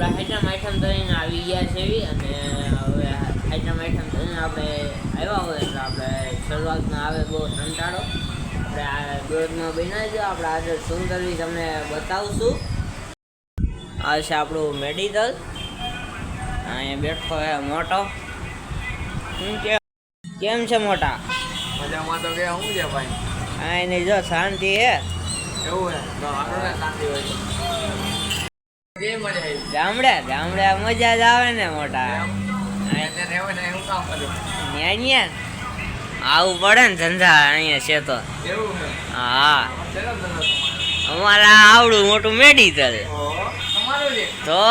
આપણે આઈટમ કરીને આવી ગયા છે અને હવે આઈટમ કરીને આપણે આવ્યા હોય એટલે આપણે શરૂઆતમાં આવે બહુ કંટાળો આપણે આ દોડમાં બનાવી દો. આપણે આજે શું કરવી તમને બતાવશું. આ છે આપણું મેડિકલ. અહીંયા બેઠો હે મોટો. શું કેમ છે મોટા? મજામાં તો કે શું છે ભાઈ? હા એની જો શાંતિ હે. એવું હે તો આપણને શાંતિ હોય તો કેવી મજા આવી? ગામડે મજા જ આવે ને મોટા. અહીંયા રહેવાય ને એવું કામ કર્યું ન્યા આવું પડે ને ધંધા અહીંયા છે તો. એવું છે? હા ચલો ચલો અમારા આવડું મોટું મેડિકલ તમારું છે તો.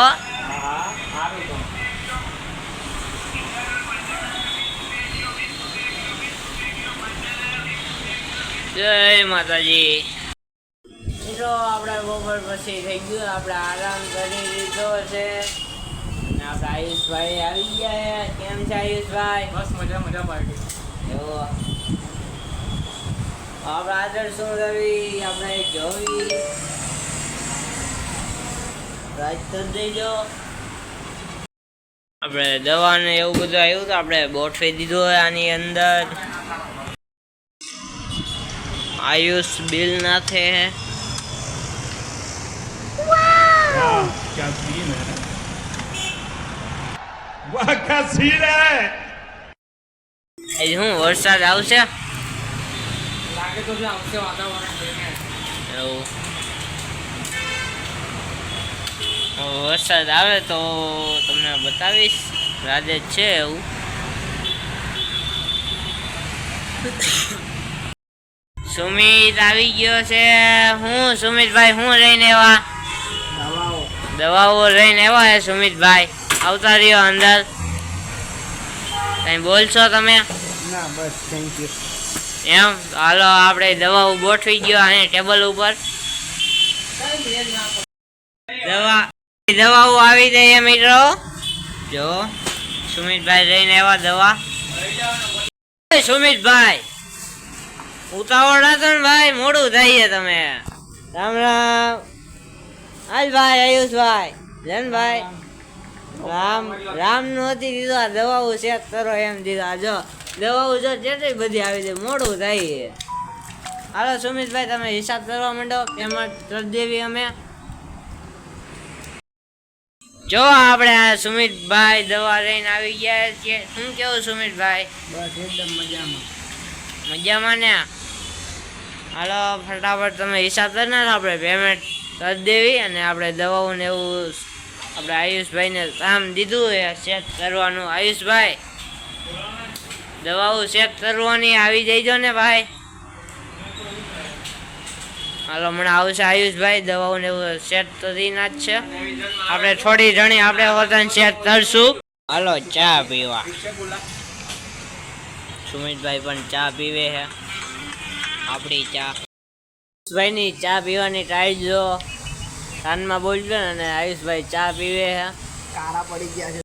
હા સારું તો જય માતાજી. મિત્રો આપણે બપોર પછી થઈ ગયું, આપણે આરામ કરી લીધો છે અને આપણે આયુષભાઈ આવી ગયા. કેમ છે આયુષભાઈ? બસ મજા પાર્ટી એવો આપણે આગળ શું કરવી આપણે જોવી રાજ કરી દેજો. આપણે દવા ને એવું બધું આવ્યું તો આપણે ગોઠવી દીધું હોય આની અંદર. आयुष बिल नाथे है. वाह क्या सीन है, वाह क्या सीन है. એ હું વરસાદ આવશે લાગે તો જે આવશે વાતાવરણ જોઈને. એવું વરસાદ આવે તો તમને બતાવીશ. રાજે છે એવું. સુમિત આવી ગયો છે. હું સુમિતભાઈ હું લઈને આવ્યા? દવાઓ લઈને આવ્યા હે સુમિતભાઈ. આવતા રહ્યો અંદર. કઈ બોલશો તમે? ના બસ થેન્ક યુ. એમ હાલો આપણે દવાઓ ગોઠવી ગયો અહીંયા ટેબલ ઉપર. દવાઓ આવી ગઈ મિત્રો. જો સુમિતભાઈ લઈને આવ્યા દવા. સુમિતભાઈ ઉતાવળ હતો ને ભાઈ, મોડું થાય છે તમે. રામ રામ. હાલ ભાઈ આયુષભાઈ જનભાઈ રામ રામ નહોતી દીધો. આ દવાઓ ચેક કરો એમ દીધા. જો દવાઓ જો જેટલી બધી આવી છે, મોડું થાય છે. હાલો સુમિતભાઈ તમે હિસાબ કરવા માંડો. પેમેન્ટ કરી દેવી અમે. જો આપણે આ સુમિતભાઈ દવા લઈને આવી ગયા છીએ. શું કેવું સુમિતભાઈ? બસ એકદમ મજામાં. મજામાં ને? હાલો ફટાફટ તમે હિસાબ કરી નાખો. આપણે પેમેન્ટ કરી દેવી અને આપણે દવાઓ ને એવું આપણે આયુષભાઈને કામ દીધું એ ચેક કરવાનું. આયુષભાઈ દવાઓ ચેક કરવાની આવી જઈજો ને ભાઈ. હાલો હમણાં આવશે આયુષભાઈ. દવાઓ ને એવું સેટ કરી નાખશે. આપણે થોડી ઘણી આપણે પોતાને સેટ કરશું. હાલો ચા પીવા. સુમિતભાઈ પણ ચા પીવે છે. આપણી ચા આયુષભાઈની ચા પીવાની ટાઈટ જો કાનમાં બોલજો ને. અને આયુષભાઈ ચા પીવે છે. કારા પડી ગયા છે.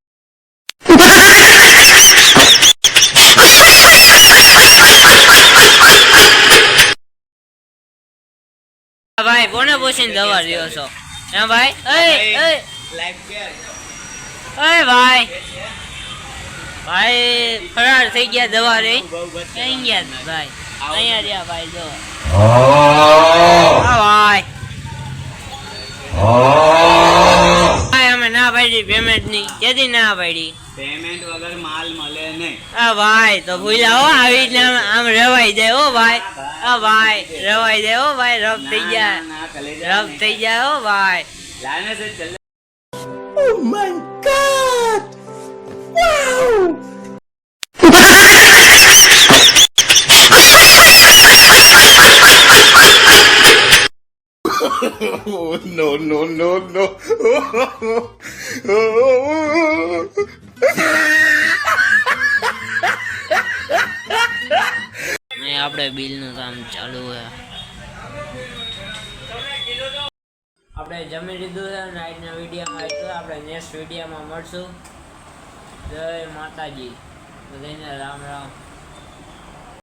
ભાઈ કોને પૂછીને દવા લ્યો છો? હે ભાઈ? એ ભાઈ ભાઈ ફરાર થઈ ગયા દવા રે. ક્યાં ગયા ભાઈ? અહીંયા રહ્યા ભાઈ. જો ભાઈ ભાઈ અમે ના પાડી પેમેન્ટ ની. કેદી ના પાડી? પેમેન્ટ વગર માલ મળે નહીં. હા ભાઈ તો ભૂલા હો. આવી રીતે આમ રવાઈ જાય હો ભાઈ. હા ભાઈ રવાઈ જાય હો ભાઈ. રબ થઈ જાય, રબ થઈ જાય હો ભાઈ. લાને સે ચલ. Oh my God! Wow! Oh, no, no, no, no. આપણે બિલ નું કામ ચાલુ છે. આપણે જમી લીધું છે. નાઈટના વિડીયોમાં એટલું. આપણે નેક્સ્ટ વિડીયોમાં મળશું. જય માતાજી. બધાને રામ રામ.